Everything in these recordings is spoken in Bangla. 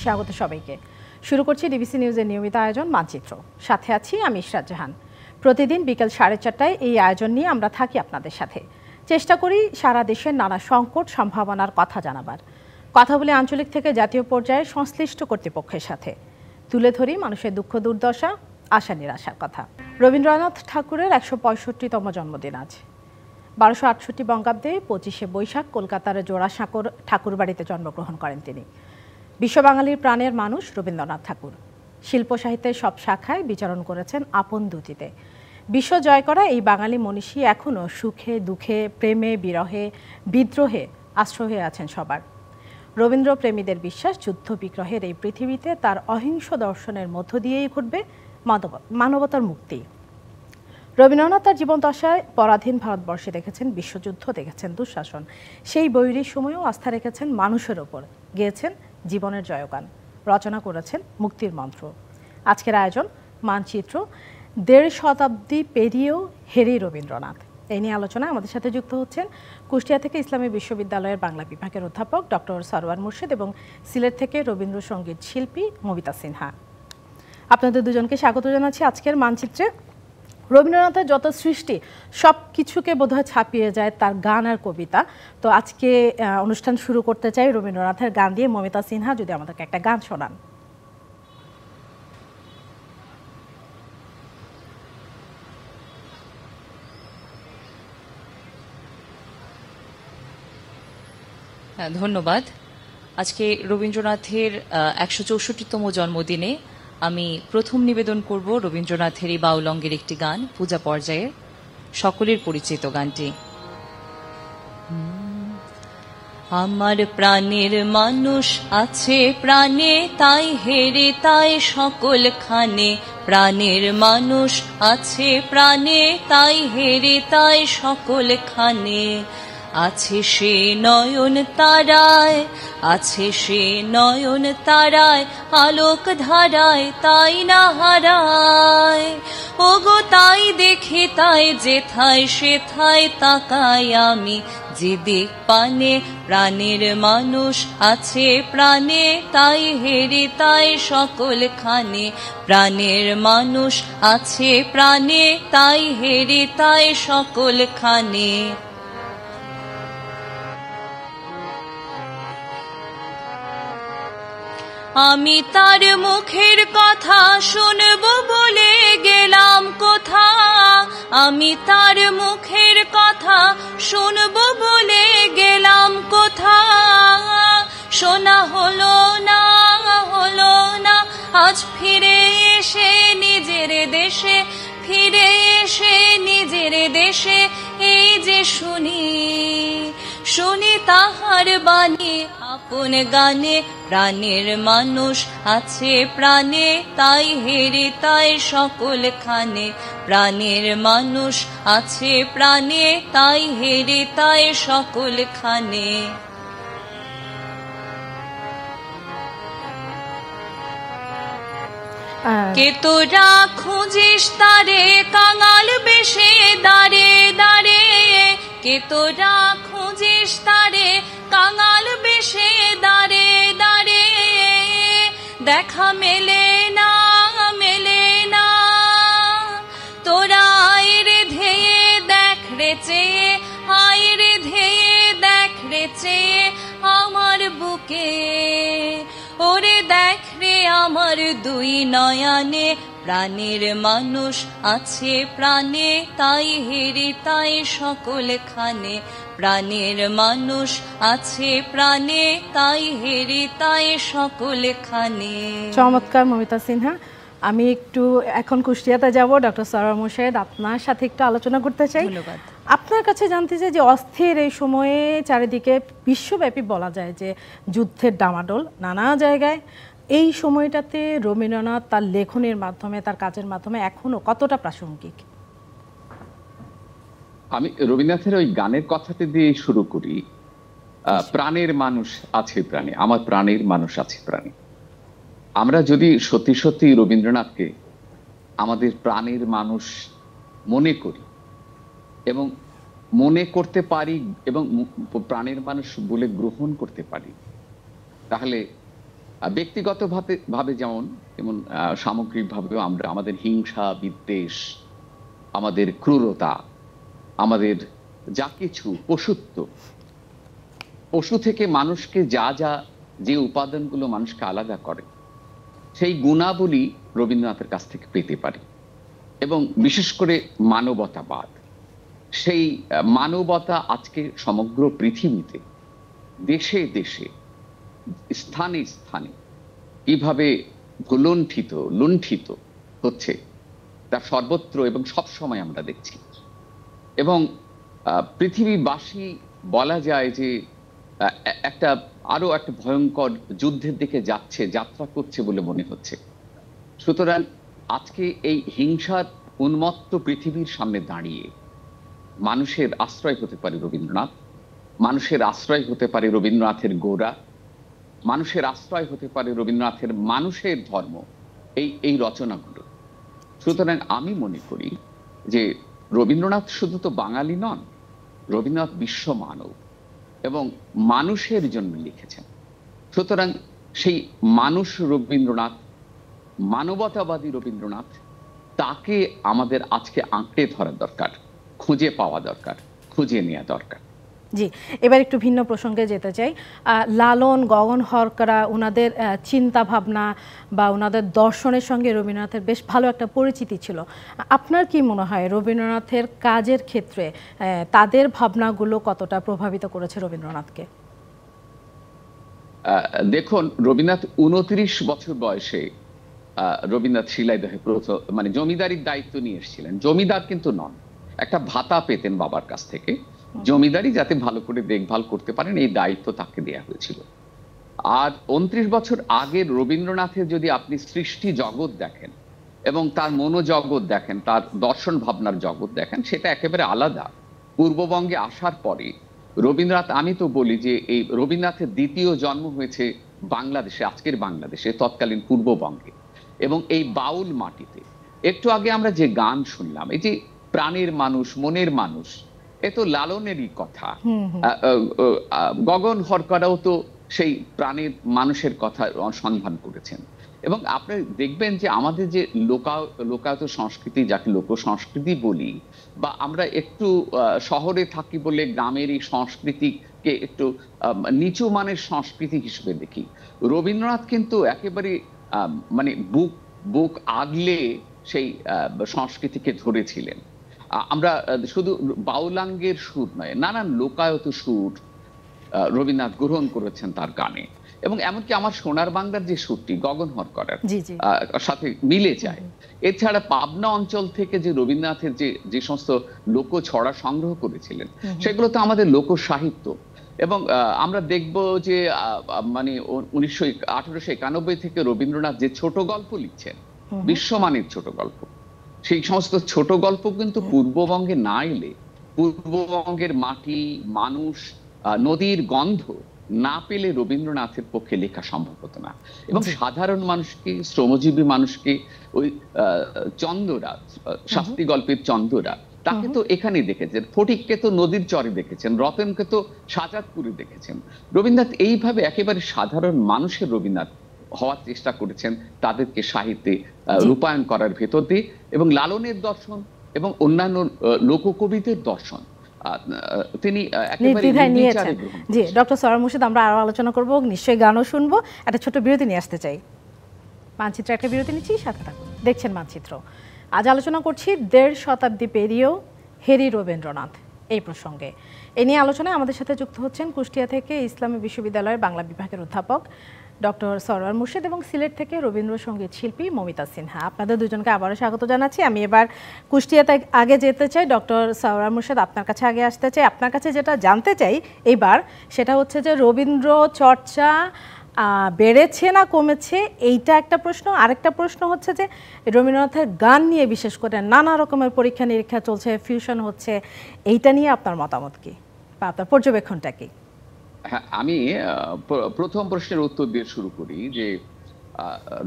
স্বাগত সবাইকে। শুরু করছি ডিবিসি নিউজের নিয়মিত আয়োজন মানচিত্র। সাথে আছি আমি ইশরাত জাহান। প্রতিদিন বিকেল 4:30টায় এই আয়োজন নিয়ে আমরা থাকি আপনাদের সাথে। চেষ্টা করি সারা দেশের নানা সংকট সম্ভাবনার কথা জানাবার। কথা বলি আঞ্চলিক থেকে জাতীয় পর্যায়ে সংশ্লিষ্ট কর্তৃপক্ষের সাথে। তুলে ধরি মানুষের দুঃখ দুর্দশা, আশা নিরাশার কথা। রবীন্দ্রনাথ ঠাকুরের 165তম জন্মদিন আজ। 1268 বঙ্গাব্দে 25শে বৈশাখ কলকাতার জোড়াসাঁকোর ঠাকুরবাড়িতে জন্মগ্রহণ করেন তিনি। বিশ্ব বাঙালির প্রাণের মানুষ রবীন্দ্রনাথ ঠাকুর শিল্প সাহিত্যের সব শাখায় বিচরণ করেছেন আপন দুতিতে। বিশ্ব জয় করা এই বাঙালি মনীষী এখনও সুখে দুঃখে প্রেমে বিরহে বিদ্রোহে আশ্রয় হয়ে আছেন সবার। রবীন্দ্র প্রেমীদের বিশ্বাস যুদ্ধ বিগ্রহের এই পৃথিবীতে তার অহিংস দর্শনের মধ্য দিয়েই ঘটবে মানবতার মুক্তি। রবীন্দ্রনাথ তার জীবনদশায় পরাধীন ভারতবর্ষে দেখেছেন বিশ্বযুদ্ধ, দেখেছেন দুঃশাসন। সেই বৈরী সময়েও আস্থা রেখেছেন মানুষের ওপর, গেয়েছেন জীবনের জয়গান, রচনা করেছেন মুক্তির মন্ত্র। আজকের আয়োজন মানচিত্র। 1.5 শতাব্দী পেরিয়েও হেরে রবীন্দ্রনাথ। এই নিয়ে আলোচনায় আমাদের সাথে যুক্ত হচ্ছেন কুষ্টিয়া থেকে ইসলামী বিশ্ববিদ্যালয়ের বাংলা বিভাগের অধ্যাপক ডক্টর সরওয়ার মুর্শেদ এবং সিলেট থেকে রবীন্দ্রসঙ্গীত শিল্পী মমিতা সিনহা। আপনাদের দুজনকে স্বাগত জানাচ্ছি আজকের মানচিত্রে। রবীন্দ্রনাথের যত সৃষ্টি সব কিছুকে বোধহয় ছাপিয়ে যায় তার গান আর কবিতা। তো আজকে অনুষ্ঠান শুরু করতে চাই রবীন্দ্রনাথের গান দিয়ে। মমিতা সিনহা, যদি আমাদেরকে একটা গান শোনান। ধন্যবাদ। আজকে রবীন্দ্রনাথের 164তম জন্মদিনে আমি প্রথম নিবেদন করব রবীন্দ্রনাথের এই বাউলঙ্গের একটি গান, পূজা পর্যায়ের সকলের পরিচিত গানটি। আমার প্রাণের মানুষ আছে প্রাণে, তাই হেরে তাই সকল খানে। প্রাণের মানুষ আছে প্রাণে, তাই হেরে তাই সকল খানে। আছে সে নয়ন তারায়, আছে সে নয়ন তারায়, আলোক ধারায় তাই না হারায়। ওগো তাই দেখে তাই যেথায় সেথায় তাকাই আমি, যে দিক পানে। প্রাণের মানুষ আছে প্রাণে, তাই হেরে তাই সকল খানে। প্রাণের মানুষ আছে প্রাণে, তাই হেরে তাই সকল খানে। আমি তার মুখের কথা শুনবো বলে গেলাম কোথা। আমি তার মুখের কথা শুনবো বলে গেলাম কোথা। শোনা হলো না, হলো না। আজ ফিরে এসে নিজের দেশে, ফিরে এসে নিজের দেশে এই যে শুনি, শুনি তাহার বাণী আপন গানে। প্রাণের মানুষ আছে প্রাণে, তাই হেরে তাই সকল খানে। প্রাণের মানুষ আছে প্রাণে, তাই হেরে তাই সকল খানে। কে তোরা খুঁজিস তারে কাঙাল বেশে দাঁড়ে দাঁড়ে। কে তোরা খুঁজিস তারে কাঙাল বেশে দাঁড়ে দাঁড়ে। দেখা মেলে না, মেলে না। তোরা আয় রে ধেয়ে দেখ রে চেয়ে, আয় রে ধেয়ে দেখ রে চেয়ে আমার বুকে। ওরে দেখ রে আমার দুই নয়নে। প্রাণের মানুষ আছে প্রাণে, তাই হেরে তাই সকল খানে। প্রাণের মানুষ আছে প্রাণে, তাই হেরে তাই সকল খানে। চমৎকার মমিতা সিনহা। আমি একটু এখন কুষ্টিয়াতে যাব। ডক্টর সরওয়ার মুর্শেদ, আপনার সাথে একটু আলোচনা করতে চাই। ধন্যবাদ। আপনার কাছে জানতে চাই যে অস্থির এই সময়ে চারিদিকে বিশ্বব্যাপী বলা যায় যে যুদ্ধের ডামাডোল নানা জায়গায়, এই সময়টাতে রবীন্দ্রনাথ তার লেখনের মাধ্যমে, তার কাজের মাধ্যমে এখনো কতটা প্রাসঙ্গিক? আমি রবীন্দ্রনাথের ওই গানের কথাতে দিয়ে শুরু করি। প্রাণের মানুষ আছে প্রাণে, আমার প্রাণের মানুষ আছে প্রাণে। আমরা যদি সত্যি সত্যি রবীন্দ্রনাথকে আমাদের প্রাণের মানুষ মনে করি এবং মনে করতে পারি এবং প্রাণের মানুষ বলে গ্রহণ করতে পারি, তাহলে ব্যক্তিগতভাবে ভাবে যেমন তেমন সামগ্রিকভাবেও আমরা আমাদের হিংসা, বিদ্বেষ, আমাদের ক্রূরতা, আমাদের যা কিছু পশুত্ব, পশু থেকে মানুষকে যা যা যে উপাদানগুলো মানুষকে আলাদা করে, সেই গুণাবলী রবীন্দ্রনাথের কাছ থেকে পেতে পারি। এবং বিশেষ করে মানবতাবাদ, সেই মানবতা আজকে সমগ্র পৃথিবীতে দেশে দেশে স্থানে স্থানে কিভাবে লুণ্ঠিত হচ্ছে তা সর্বত্র এবং সব সময় আমরা দেখছি। এবং পৃথিবীবাসী বলা যায় যে আরো একটা ভয়ঙ্কর যুদ্ধের দিকে যাত্রা করছে বলে মনে হচ্ছে। সুতরাং আজকে এই হিংসার উন্মত্ত পৃথিবীর সামনে দাঁড়িয়ে মানুষের আশ্রয় হতে পারে রবীন্দ্রনাথ, মানুষের আশ্রয় হতে পারে রবীন্দ্রনাথের গোরা, মানুষের আশ্রয় হতে পারে রবীন্দ্রনাথের মানুষের ধর্ম, এই রচনাগুলো। সুতরাং আমি মনে করি যে রবীন্দ্রনাথ শুধু তো বাঙালি নন, রবীন্দ্রনাথ বিশ্ব মানব এবং মানুষের জন্য লিখেছেন। সুতরাং সেই মানুষ রবীন্দ্রনাথ, মানবতাবাদী রবীন্দ্রনাথ, তাকে আমাদের আজকে আঁকড়ে ধরা দরকার, খুঁজে পাওয়া দরকার, খুঁজে নেওয়া দরকার। জি, এবার একটু ভিন্ন প্রসঙ্গে যেতে চাই। লালন, গগন হরকারা, ওনাদের চিন্তা ভাবনা বা ওনাদের দর্শনের সঙ্গে রবীন্দ্রনাথের বেশ ভালো একটা পরিচিতি ছিল। আপনার কি মনে হয় রবীন্দ্রনাথের কাজের ক্ষেত্রে তাদের ভাবনাগুলো কতটা প্রভাবিত করেছে রবীন্দ্রনাথকে? দেখুন, রবীন্দ্রনাথ 29 বছর বয়সে রবীন্দ্রনাথ শিলাইদহে মানে জমিদারির দায়িত্ব নিয়ে এসেছিলেন। জমিদার কিন্তু নন, একটা ভাতা পেতেন বাবার কাছ থেকে, জমিদারি যাতে ভালো করে দেখভাল করতে পারেন এই দায়িত্ব তাকে দেয়া হয়েছিল। আর 29 বছর আগের রবীন্দ্রনাথের যদি আপনি সৃষ্টি জগৎ দেখেন এবং তার মনোজগৎ দেখেন, তার দর্শন ভাবনার জগৎ দেখেন, সেটা একেবারে আলাদা। পূর্ববঙ্গে আসার পরে রবীন্দ্রনাথ, আমি তো বলি যে এই রবীন্দ্রনাথের দ্বিতীয় জন্ম হয়েছে বাংলাদেশে, আজকের বাংলাদেশে, তৎকালীন পূর্ববঙ্গে, এবং এই বাউল মাটিতে। একটু আগে আমরা যে গান শুনলাম, এই যে প্রাণের মানুষ, মনের মানুষ, এ তো লালনেরই কথা। গগন হরকারাও তো সেই প্রাণের মানুষের কথা সন্ধান করেছেন। এবং আপনি দেখবেন যে আমাদের যে লোকায়ত সংস্কৃতি, যাকে লোক সংস্কৃতি বলি, বা আমরা একটু শহরে থাকি বলে গ্রামের এই সংস্কৃতিকে একটু নিচু মানের সংস্কৃতি হিসেবে দেখি। রবীন্দ্রনাথ কিন্তু একেবারে মানে বুক আগলে সেই সংস্কৃতিকে ধরেছিলেন। আমরা শুধু বাউলাঙ্গের সুর নয়, নানান লোকায়ত সুর রবীন্দ্রনাথ গ্রহণ করেছেন তার গানে। এবং এমনকি আমার সোনার বাংলার যে সুরটি গগন হরকারের সাথে মিলে যায়। এছাড়া পাবনা অঞ্চল থেকে যে রবীন্দ্রনাথের যে সমস্ত লোক ছড়া সংগ্রহ করেছিলেন, সেগুলো তো আমাদের লোক সাহিত্য। এবং আমরা দেখব যে মানে 1891 থেকে রবীন্দ্রনাথ যে ছোট গল্প লিখছেন, বিশ্বমানের ছোট গল্প, সেই সমস্ত ছোট গল্প কিন্তু পূর্ববঙ্গে না এলে, পূর্ববঙ্গের মাটি, মানুষ, নদীর গন্ধ না পেলে রবীন্দ্রনাথের পক্ষে লেখা সম্ভব হতো না। এবং সাধারণ মানুষকে, শ্রমজীবী মানুষকে, ওই চন্দ্ররা, শাস্তি গল্পের চন্দ্ররা, তাকে তো এখানে দেখেছেন, ফটিককে তো নদীর চরে দেখেছেন, রতনকে তো শাহজাদপুরে দেখেছেন। রবীন্দ্রনাথ এইভাবে একেবারে সাধারণ মানুষের রবীন্দ্রনাথ হওয়ার চেষ্টা করেছেন, তাদেরকে সাহিত্যে রূপায়ণ করার ভেতর দিয়ে। এবং লালনের দর্শন এবং অন্যান্য লোককবিদের দর্শন তিনি নির্দ্বিধায় নিয়েছেন। জি, ডক্টর সরওয়ার মুর্শেদ, আমরা আরো আলোচনা করবো, নিশ্চয়ই গানও শুনবো। একটা ছোট বিরতি নিয়ে আসতে চাই। মানচিত্র একটা বিরতি নিচ্ছি, সাথে থাকুন, দেখছেন মানচিত্র। আজ আলোচনা করছি 1.5 শতাব্দী পেরিয়েও হেরি রবীন্দ্রনাথ এই প্রসঙ্গে। এ নিয়ে আলোচনায় আমাদের সাথে যুক্ত হচ্ছেন কুষ্টিয়া থেকে ইসলামী বিশ্ববিদ্যালয়ের বাংলা বিভাগের অধ্যাপক ডক্টর সরওয়ার মুর্শেদ এবং সিলেট থেকে রবীন্দ্রসঙ্গীত শিল্পী মমিতা সিনহা। আপনাদের দুজনকে আবারও স্বাগত জানাচ্ছি। আমি এবার কুষ্টিয়াতে আগে যেতে চাই। ডক্টর সরওয়ার মুর্শেদ, আপনার কাছে আগে আসতে চাই। আপনার কাছে যেটা জানতে চাই এবার, সেটা হচ্ছে যে রবীন্দ্র চর্চা বেড়েছে না কমেছে, এইটা একটা প্রশ্ন। আরেকটা প্রশ্ন হচ্ছে যে রবীন্দ্রনাথের গান নিয়ে বিশেষ করে নানা রকমের পরীক্ষা নিরীক্ষা চলছে, ফিউশন হচ্ছে, এইটা নিয়ে আপনার মতামত কি বা আপনার পর্যবেক্ষণটা কি? হ্যাঁ, আমি প্রথম প্রশ্নের উত্তর দিয়ে শুরু করি যে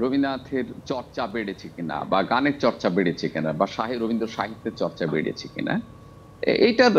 রবীন্দ্রনাথের চর্চা বেড়েছে কিনা, বা গানের চর্চা বেড়েছে কিনা, বা রবীন্দ্র সাহিত্যের চর্চা বেড়েছে কিনা। এইটার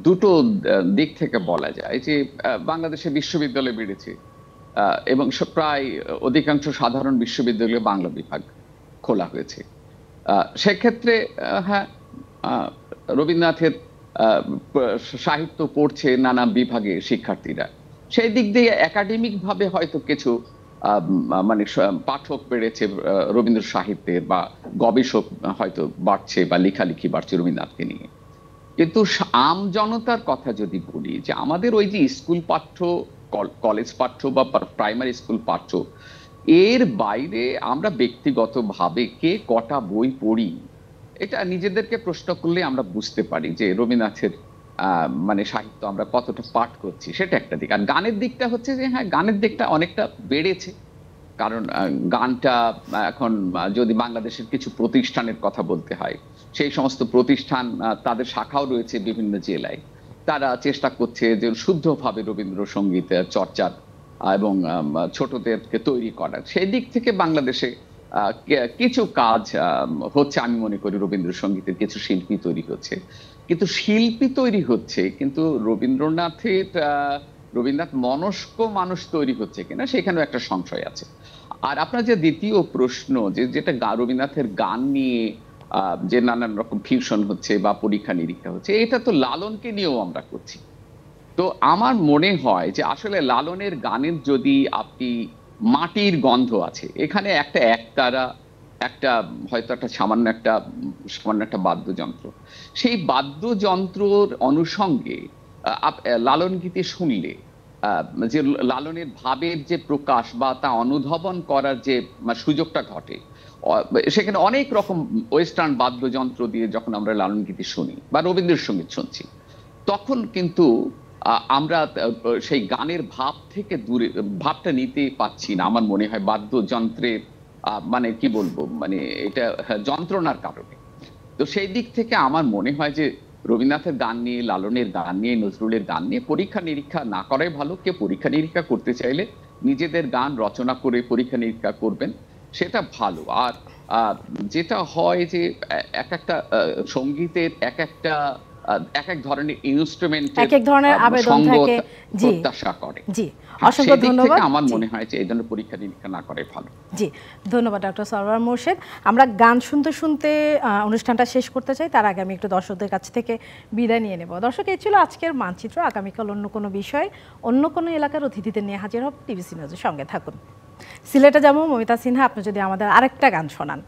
দুটো দিক থেকে বলা যায় যে বাংলাদেশে বিশ্ববিদ্যালয় বেড়েছে, এবং প্রায় অধিকাংশ সাধারণ বিশ্ববিদ্যালয়ে বাংলা বিভাগ খোলা হয়েছে। সেক্ষেত্রে হ্যাঁ, রবীন্দ্রনাথের সাহিত্য পড়ছে নানা বিভাগে শিক্ষার্থীরা, সেই দিক দিয়ে একাডেমিক ভাবে হয়তো কিছু মানে পাঠক বেড়েছে রবীন্দ্র সাহিত্যের, বা গবেষক হয়তো বাড়ছে, বা লেখালেখি বাড়ছে রবীন্দ্রনাথকে নিয়ে। কিন্তু আম জনতার কথা যদি বলি, যে আমাদের ওই যে স্কুল পাঠ্য, কলেজ পাঠ্য বা প্রাইমারি স্কুল পাঠ্য, এর বাইরে আমরা ব্যক্তিগতভাবে কে কটা বই পড়ি, এটা নিজেদেরকে প্রশ্ন করলে আমরা বুঝতে পারি যে রবীন্দ্রনাথের মানে সাহিত্য আমরা কতটা পাঠ করছি, সেটা একটা দিক। আর গানের দিকটা হচ্ছে যে হ্যাঁ, গানের দিকটা অনেকটা বেড়েছে, কারণ গানটা এখন যদি বাংলাদেশের কিছু প্রতিষ্ঠানের কথা বলতে হয়, সেই সমস্ত প্রতিষ্ঠান তাদের শাখাও রয়েছে বিভিন্ন জেলায়, তারা চেষ্টা করছে যে শুদ্ধভাবে রবীন্দ্রসঙ্গীতের চর্চার এবং ছোটদেরকে তৈরি করার। সেই দিক থেকে বাংলাদেশে কিছু কাজ হচ্ছে, আমি মনে করি রবীন্দ্রসঙ্গীতের কিছু শিল্পী তৈরি হচ্ছে। কিন্তু শিল্পী তৈরি হচ্ছে, কিন্তু রবীন্দ্রনাথ মনস্ক মানুষ তৈরি হচ্ছে কিনা, সেখানেও একটা সংশয় আছে। আর আপনার যে দ্বিতীয় প্রশ্ন, যেটা রবীন্দ্রনাথের গান নিয়ে যে নানান রকম ফিউশন হচ্ছে বা পরীক্ষা নিরীক্ষা হচ্ছে, এটা তো লালনকে নিয়েও আমরা করছি। তো আমার মনে হয় যে আসলে লালনের গানের যদি আপনি মাটির গন্ধ আছে, এখানে একতারা, হয়তো একটা সামান্য একটা বাদ্যযন্ত্র, সেই বাদ্যযন্ত্রর অনুষঙ্গে লালন গীতি শুনলে যে লালনের ভাবের যে প্রকাশ বা তা অনুধাবন করার যে সুযোগটা ঘটে, সেখানে অনেক রকম ওয়েস্টার্ন বাদ্যযন্ত্র দিয়ে যখন আমরা লালন গীতি শুনি বা রবীন্দ্রসঙ্গীত শুনছি, তখন কিন্তু আমরা সেই গানের ভাব থেকে দূরে ভাবটা নিতে পাচ্ছি না। আমার মনে হয় বাদ্যযন্ত্রের মানে কি বলবো, মানে এটা যন্ত্রণার কারণে। তো সেই দিক থেকে আমার মনে হয় যে রবীন্দ্রনাথের গান নিয়ে, লালনের গান নিয়ে, নজরুলের গান নিয়ে পরীক্ষা নিরীক্ষা না করাই ভালো। কে পরীক্ষা নিরীক্ষা করতে চাইলে নিজেদের গান রচনা করে পরীক্ষা নিরীক্ষা করবেন, সেটা ভালো। আর যেটা হয় যে এক একটা সঙ্গীতের এক এক ধরনের ইনস্ট্রুমেন্ট, এক এক ধরনের আবেদন থাকে, জি, প্রত্যাশা করে। জি, অসংখ্য ধন্যবাদ। আমার মনে হয় যে এই ধরনের পরীক্ষা নিরীক্ষা না করাই ভালো। জি, ধন্যবাদ ডক্টর সরওয়ার মোর্শেদ। আমরা গান শুনতে শুনতে অনুষ্ঠানটা শেষ করতে চাই, তার আগে আমি একটু দর্শকদের কাছ থেকে বিদায় নিয়ে নেব। দর্শক, এই ছিল আজকের মানচিত্র। আগামীকাল অন্য কোনো বিষয়, অন্য কোনো এলাকার অতিথিদের নিয়ে হাজির হব। টিভিসি নিউজের সঙ্গে থাকুন। সিলেটে যাবো মমিতা সিনহা, আপনি যদি আমাদের আরেকটা গান শোনান।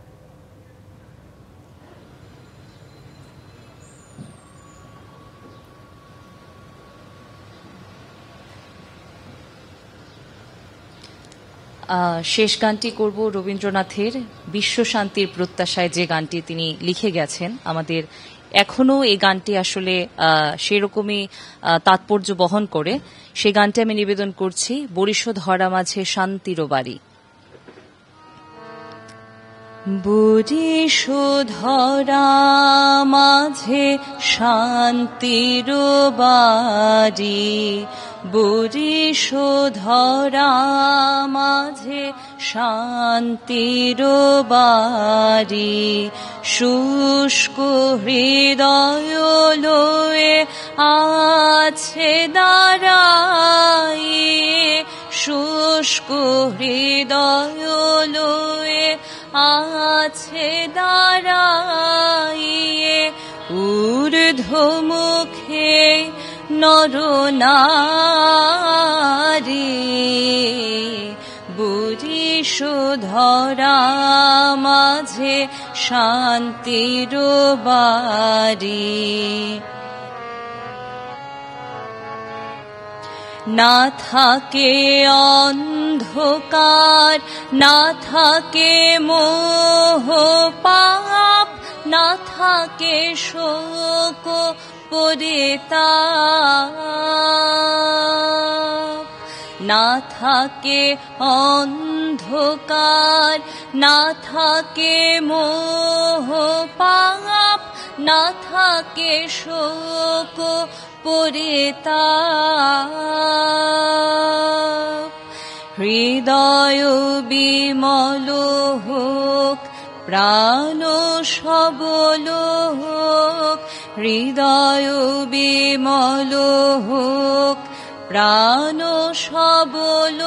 শেষ গানটি করব রবীন্দ্রনাথের বিশ্ব শান্তির প্রত্যাশায়, যে গানটি তিনি লিখে গেছেন। আমাদের এখনো এই গানটি আসলে সেরকমই তাৎপর্য বহন করে। সেই গানটি আমি নিবেদন করছি, বরিশো ধরা মাঝে শান্তির বাড়ি। বরিশো ধরা মাঝে শান্তির বাড়ি, বরিশো ধরা মাঝে শান্তির বাড়ি, শুষ্ক হৃদয় লয়ে আছে দাঁড়াই, শুষ্ক হৃদয় লয়ে আছে দাঁড়াইয়ে, ঊর্ধ্বমুখে নরনারী, বরিশো ধরা মাঝে শান্তির বাড়ি। না থাকে অন্ধকার, না থাকে মোহ পাপ, না থাকে শোক পরিতাপ, না থাকে অন্ধকার, না থাকে মোহ পাপ, না থাকে শোক পরিতাপ। হৃদয় বিমল হোক, প্রাণ সবল হোক, হৃদয় বিমল হোক, প্রাণ সবল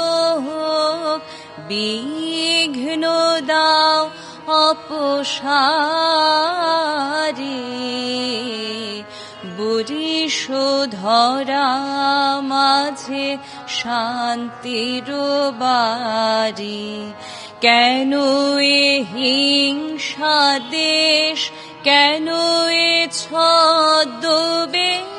হোক, বিঘ্ন দাও অপসারে, বরিশ ধরা মাঝে শান্তির বাড়ি। কেন এ হিংসা দেশ, কেন এ ছদ্মবেশ,